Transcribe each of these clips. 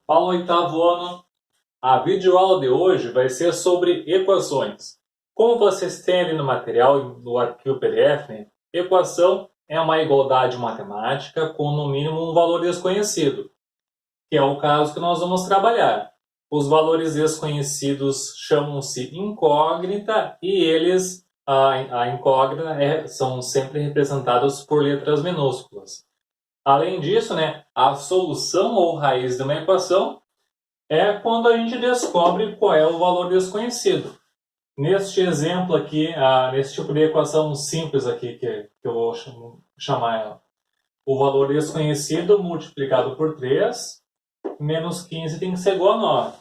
Fala, oitavo ano. A videoaula de hoje vai ser sobre equações. Como vocês têm ali no material, no arquivo PDF, né? Equação é uma igualdade matemática com no mínimo um valor desconhecido, que é o caso que nós vamos trabalhar. Os valores desconhecidos chamam-se incógnita e eles, a incógnita, são sempre representados por letras minúsculas. Além disso, né, a solução ou raiz de uma equação é quando a gente descobre qual é o valor desconhecido. Neste exemplo aqui, nesse tipo de equação simples aqui, que eu vou chamar ela, o valor desconhecido multiplicado por 3 menos 15 tem que ser igual a 9.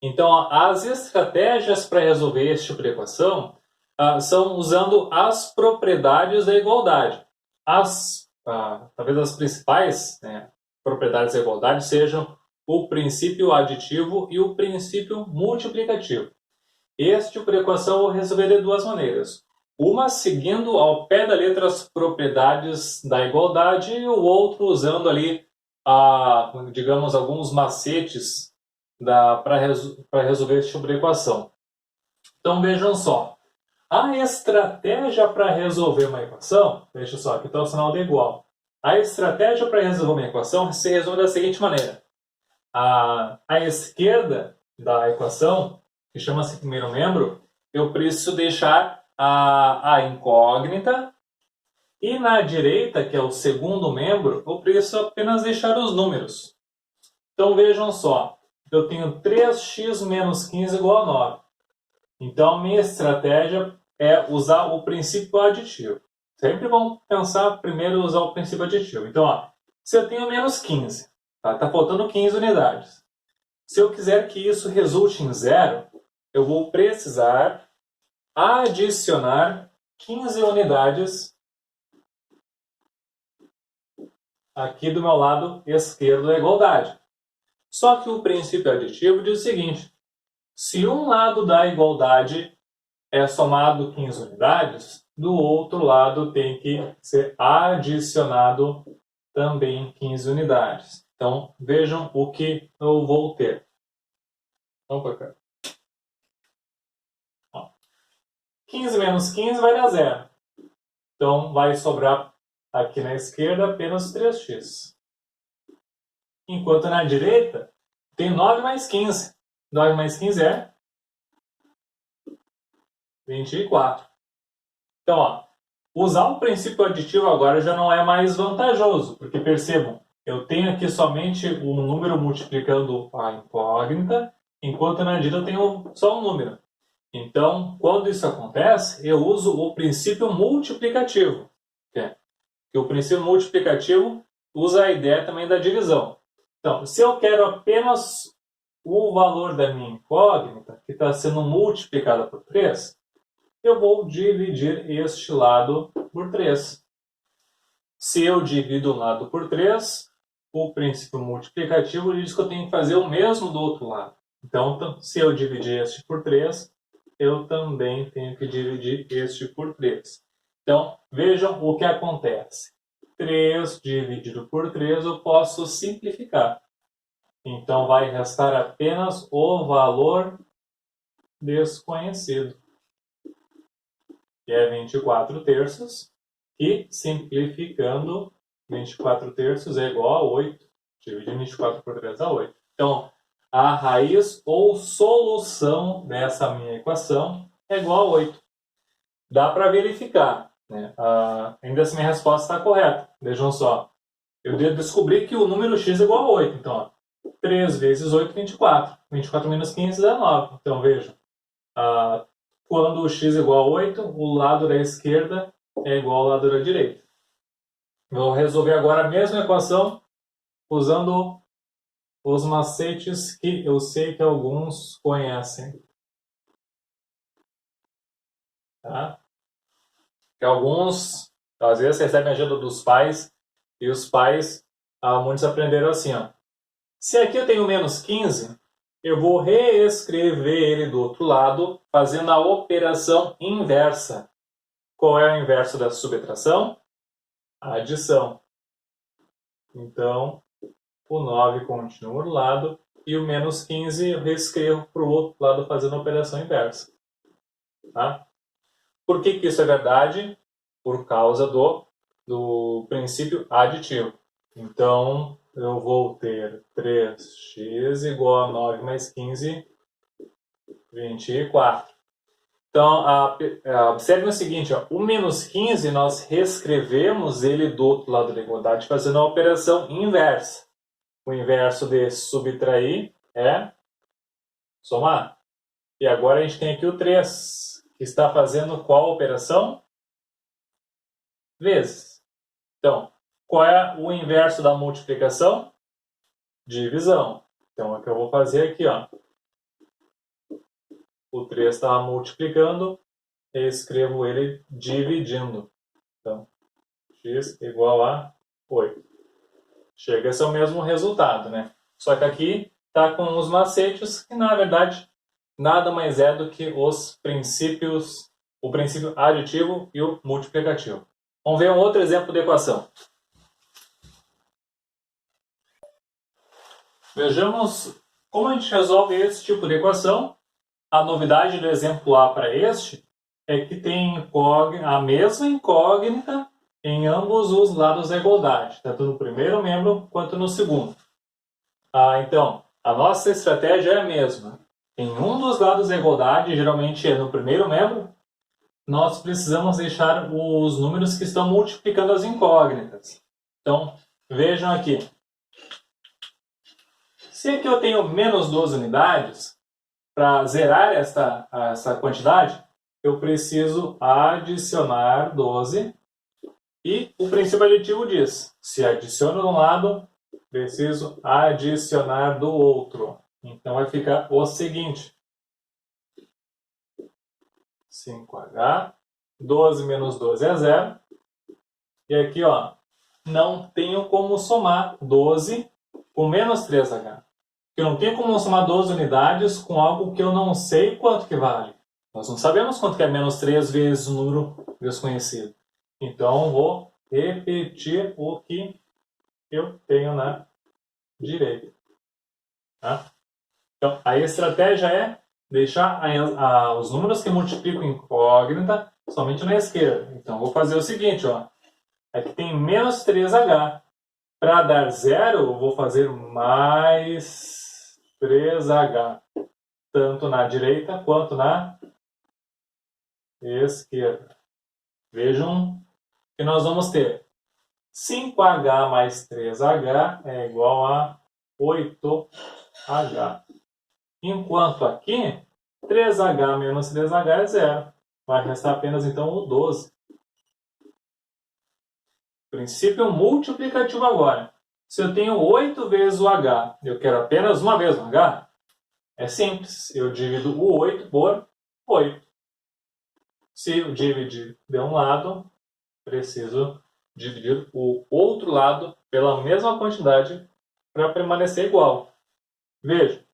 Então, as estratégias para resolver esse tipo de equação são usando as propriedades da igualdade. Talvez as principais, né, propriedades da igualdade sejam o princípio aditivo e o princípio multiplicativo. Esse tipo de equação eu vou resolver de duas maneiras. Uma seguindo ao pé da letra as propriedades da igualdade e o outro usando ali, digamos, alguns macetes para resolver esse tipo de equação. Então vejam só. A estratégia para resolver uma equação, veja só, aqui está o sinal de igual. A estratégia para resolver uma equação se resolve da seguinte maneira. À esquerda da equação, que chama-se primeiro membro, eu preciso deixar a incógnita, e na direita, que é o segundo membro, eu preciso apenas deixar os números. Então vejam só, eu tenho 3x menos 15 igual a 9. Então a minha estratégia é usar o princípio aditivo. Sempre vamos pensar primeiro usar o princípio aditivo. Então, se eu tenho menos 15, tá faltando 15 unidades. Se eu quiser que isso resulte em zero, eu vou precisar adicionar 15 unidades aqui do meu lado esquerdo da igualdade. Só que o princípio aditivo diz o seguinte: se um lado da igualdade é somado 15 unidades, do outro lado tem que ser adicionado também 15 unidades. Então, vejam o que eu vou ter. Vamos para cá. 15 menos 15 vai dar zero. Então, vai sobrar aqui na esquerda apenas 3x. Enquanto na direita, tem 9 mais 15. 9 mais 15 é 24. Então, usar o princípio aditivo agora já não é mais vantajoso, porque percebam, eu tenho aqui somente um número multiplicando a incógnita, enquanto na direita eu tenho só um número. Então, quando isso acontece, eu uso o princípio multiplicativo. Que o princípio multiplicativo usa a ideia também da divisão. Então, se eu quero apenas o valor da minha incógnita, que está sendo multiplicada por 3, eu vou dividir este lado por 3. Se eu divido um lado por 3, o princípio multiplicativo diz que eu tenho que fazer o mesmo do outro lado. Então, se eu dividir este por 3, eu também tenho que dividir este por 3. Então, vejam o que acontece. 3 dividido por 3 eu posso simplificar. Então, vai restar apenas o valor desconhecido, que é 24 terços, e simplificando, 24 terços é igual a 8. Dividir 24 por 3 dá 8. Então, a raiz ou solução dessa minha equação é igual a 8. Dá para verificar, né? Ainda assim, minha resposta está correta. Vejam só. Eu descobri que o número x é igual a 8. Então, 3 vezes 8, 24. 24 menos 15 dá 9. Então, vejam. Quando o x é igual a 8, o lado da esquerda é igual ao lado da direita. Vou resolver agora a mesma equação usando os macetes que eu sei que alguns conhecem. Tá? Que alguns, às vezes, recebem ajuda dos pais, e os pais, muitos aprenderam assim. Se aqui eu tenho menos 15, eu vou reescrever ele do outro lado, fazendo a operação inversa. Qual é o inverso da subtração? A adição. Então, o 9 continua do lado e o menos 15 eu reescrevo para o outro lado fazendo a operação inversa. Tá? Por que isso é verdade? Por causa do princípio aditivo. Então, eu vou ter 3x igual a 9 mais 15, 24. Então, observe o seguinte, ó, o menos 15 nós reescrevemos ele do outro lado da igualdade fazendo a operação inversa. O inverso de subtrair é somar. E agora a gente tem aqui o 3, que está fazendo qual operação? Vezes. Então, qual é o inverso da multiplicação? Divisão. Então, o que eu vou fazer aqui, ó. O 3 estava multiplicando, eu escrevo ele dividindo. Então, x igual a 8. Chega a ser o mesmo resultado, né? Só que aqui está com os macetes que, na verdade, nada mais é do que os princípios, o princípio aditivo e o multiplicativo. Vamos ver um outro exemplo de equação. Vejamos como a gente resolve esse tipo de equação. A novidade do exemplo A para este é que tem a mesma incógnita em ambos os lados da igualdade, tanto no primeiro membro quanto no segundo. Então, a nossa estratégia é a mesma. Em um dos lados da igualdade, geralmente é no primeiro membro, nós precisamos deixar os números que estão multiplicando as incógnitas. Então, vejam aqui. Se aqui eu tenho menos 12 unidades, para zerar essa quantidade, eu preciso adicionar 12. E o princípio aditivo diz, se adiciono de um lado, preciso adicionar do outro. Então vai ficar o seguinte. 5H, 12 menos 12 é 0. E aqui, ó, não tenho como somar 12 com menos 3H. Eu não tenho como somar 12 unidades com algo que eu não sei quanto que vale. Nós não sabemos quanto que é menos 3 vezes o número desconhecido. Então, vou repetir o que eu tenho na direita. Tá? Então, a estratégia é deixar os números que multiplicam incógnita somente na esquerda. Então, vou fazer o seguinte, ó. Aqui tem menos 3H. Para dar zero, eu vou fazer mais 3H. Tanto na direita quanto na esquerda. Vejam que nós vamos ter 5H mais 3H é igual a 8H. Enquanto aqui, 3H menos 3H é zero. Vai restar apenas então o 12. Princípio multiplicativo agora. Se eu tenho 8 vezes o H, eu quero apenas uma vez o H, é simples. Eu divido o 8 por 8. Se eu dividir de um lado, preciso dividir o outro lado pela mesma quantidade para permanecer igual. Veja,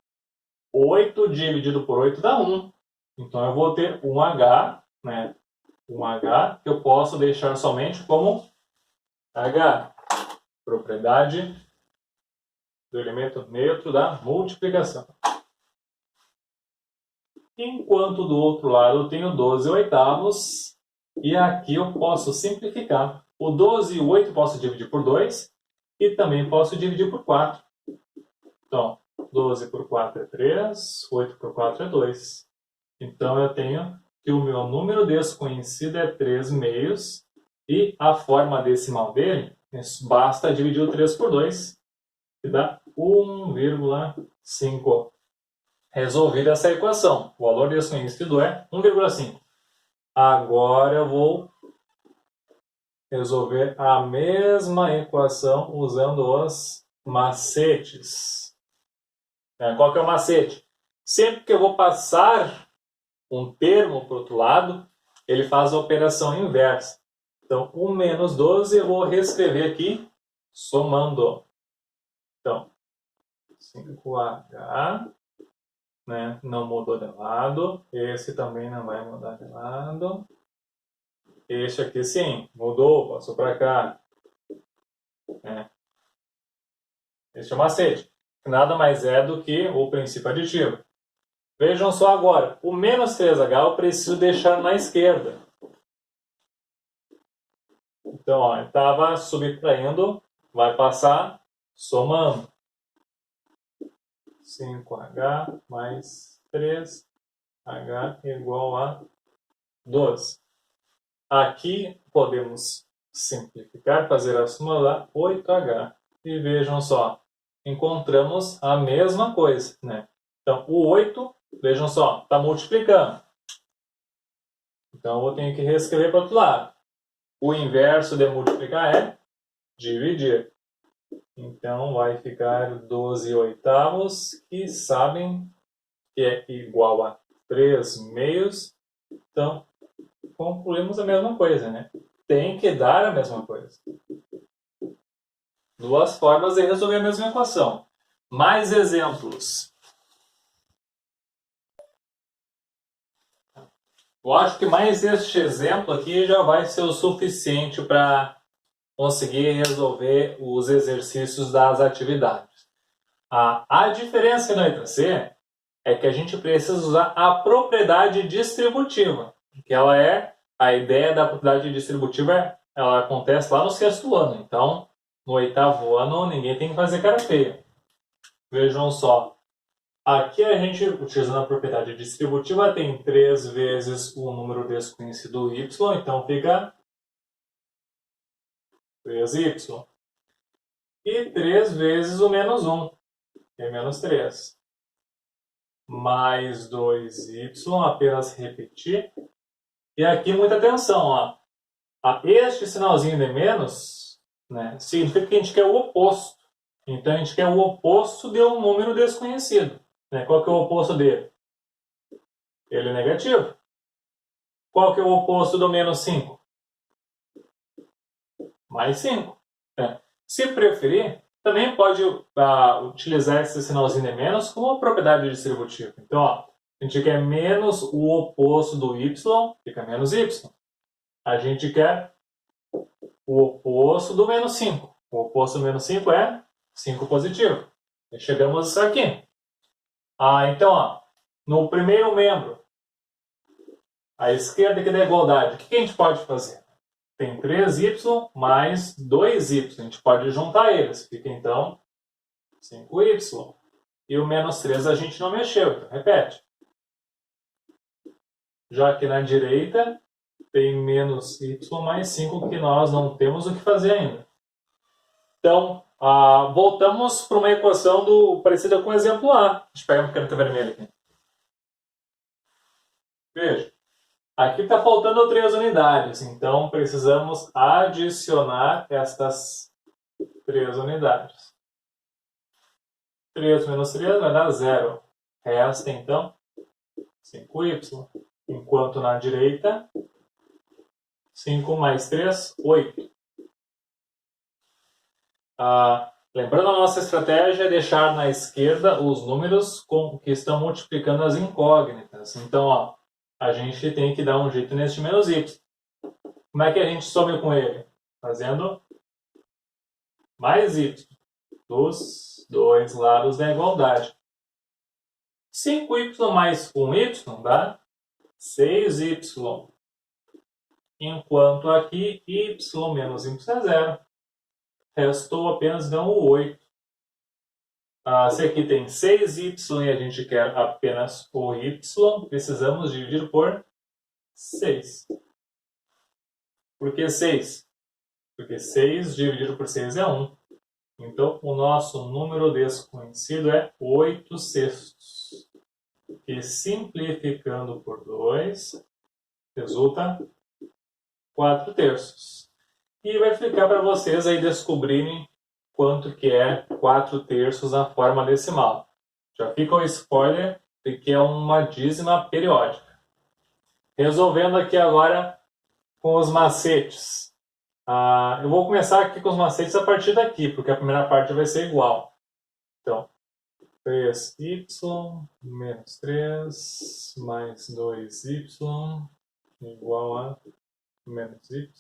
8 dividido por 8 dá 1. Então eu vou ter um H, né? Um H que eu posso deixar somente como H. Propriedade do elemento neutro da multiplicação. Enquanto do outro lado eu tenho 12 oitavos, e aqui eu posso simplificar. O 12 e o 8 posso dividir por 2, e também posso dividir por 4. Então, 12 por 4 é 3, 8 por 4 é 2. Então eu tenho que o meu número desconhecido é 3 meios, e a forma decimal dele, basta dividir o 3 por 2, que dá 1,5. Resolvida essa equação. O valor desconhecido é 1,5. Agora eu vou resolver a mesma equação usando os macetes. Qual que é o macete? Sempre que eu vou passar um termo para o outro lado, ele faz a operação inversa. Então, 1 menos 12 eu vou reescrever aqui, somando. Então, 5H, né? Não mudou de lado. Esse também não vai mudar de lado. Este aqui sim, mudou, passou para cá. Este é o macete. que nada mais é do que o princípio aditivo. Vejam só agora, o menos 3H eu preciso deixar na esquerda. Então, ó, eu estava subtraindo, vai passar somando. 5H mais 3H igual a 12. Aqui podemos simplificar, fazer a soma lá, 8H. E vejam só, encontramos a mesma coisa, né? Então, o 8, vejam só, está multiplicando. Então, eu tenho que reescrever para o outro lado. O inverso de multiplicar é dividir. Então, vai ficar 12 oitavos, que sabem que é igual a 3 meios. Então, concluímos a mesma coisa, né? Tem que dar a mesma coisa. Duas formas de resolver a mesma equação. Mais exemplos. Eu acho que mais este exemplo aqui já vai ser o suficiente para conseguir resolver os exercícios das atividades. A diferença na letra C é que a gente precisa usar a propriedade distributiva, que ela é a ideia da propriedade distributiva, ela acontece lá no 6º ano. Então, no 8º ano, ninguém tem que fazer cara feia. Vejam só. Aqui a gente, utilizando a propriedade distributiva, tem 3 vezes o número desconhecido y, então fica 3y. E 3 vezes o menos 1, que é menos 3. Mais 2y, apenas repetir. E aqui muita atenção, ó. Este sinalzinho de menos, né, significa que a gente quer o oposto. Então a gente quer o oposto de um número desconhecido. Né? Qual que é o oposto dele? Ele é negativo. Qual que é o oposto do menos 5? Mais 5. Né? Se preferir, também pode utilizar esse sinalzinho de menos como propriedade distributiva. Então, ó, a gente quer menos o oposto do y, fica menos y. A gente quer o oposto do menos 5. O oposto do menos 5 é 5 positivo. E chegamos aqui. Então, ó, no primeiro membro, à esquerda aqui da igualdade, o que a gente pode fazer? Tem 3y mais 2y. A gente pode juntar eles. Fica, então, 5y. E o menos 3 a gente não mexeu. Então, repete. Já aqui na direita, tem menos y mais 5, que nós não temos o que fazer ainda. Então, voltamos para uma equação parecida com o exemplo A. Deixa eu pegar uma caneta vermelha aqui. Veja. Aqui está faltando 3 unidades, então precisamos adicionar estas 3 unidades. 3 menos 3 vai dar 0. Resta, então, 5y. Enquanto na direita, 5 mais 3, 8. Lembrando, a nossa estratégia é deixar na esquerda os números que estão multiplicando as incógnitas. Então, ó, a gente tem que dar um jeito neste menos y. Como é que a gente some com ele? Fazendo mais y dos dois lados da igualdade. 5y mais 1y dá 6y. Enquanto aqui y menos y é 0. Restou apenas então o 8. Se aqui tem 6y e a gente quer apenas o y, precisamos dividir por 6. Por que 6? Porque 6 dividido por 6 é 1. Então, o nosso número desconhecido é 8 sextos. E simplificando por 2, resulta 4 terços. E vai ficar para vocês aí descobrirem quanto que é 4 terços na forma decimal. Já fica o spoiler de que é uma dízima periódica. Resolvendo aqui agora com os macetes. Eu vou começar aqui com os macetes a partir daqui, porque a primeira parte vai ser igual. Então, 3y menos 3 mais 2y igual a menos y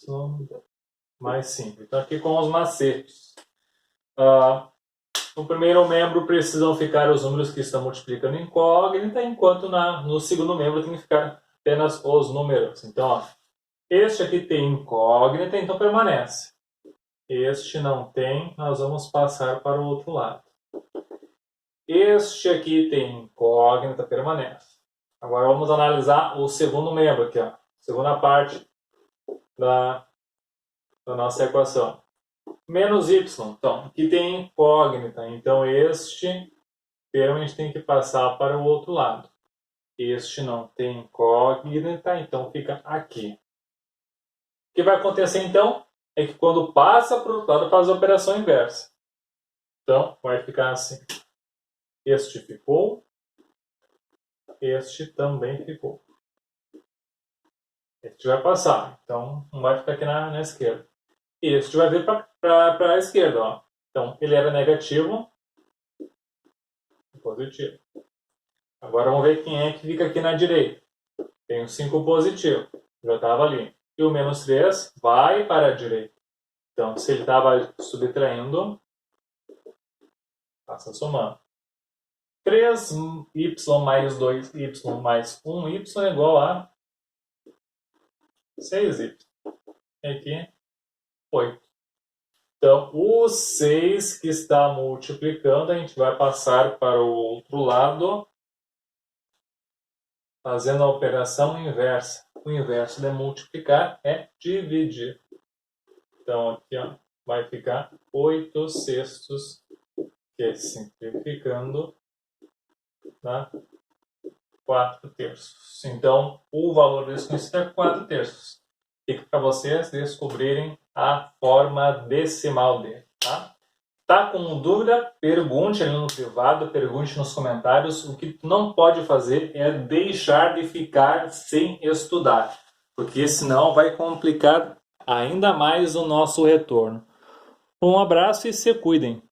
mais 5. Então, aqui com os macetes. no primeiro membro precisam ficar os números que estão multiplicando incógnita, enquanto no segundo membro tem que ficar apenas os números. Então, ó, este aqui tem incógnita, então permanece. Este não tem, nós vamos passar para o outro lado. Este aqui tem incógnita, permanece. Agora vamos analisar o segundo membro aqui, ó, segunda parte da nossa equação. Menos y, então, aqui tem incógnita, então este termo a gente tem que passar para o outro lado. Este não tem incógnita, então fica aqui. O que vai acontecer então é que quando passa para o outro lado faz a operação inversa. Então vai ficar assim. Este ficou, este também ficou. Este vai passar, então não vai ficar aqui na esquerda. Este vai vir para a esquerda, ó. Então ele era negativo e positivo. Agora vamos ver quem é que fica aqui na direita. Tem o 5 positivo, já estava ali. E o menos 3 vai para a direita. Então, se ele estava subtraindo, passa somando. 3y mais 2y mais 1y é igual a 6y. E aqui, 8. Então, o 6 que está multiplicando, a gente vai passar para o outro lado, fazendo a operação inversa. O inverso de multiplicar é dividir. Então, aqui ó, vai ficar 8 sextos, que é simplificando, dá 4 terços. Então, o valor desse conhecido é 4 terços. Fica para vocês descobrirem a forma decimal dele, tá? Tá com dúvida? Pergunte ali no privado, pergunte nos comentários. O que tu não pode fazer é deixar de ficar sem estudar, porque senão vai complicar ainda mais o nosso retorno. Um abraço e se cuidem!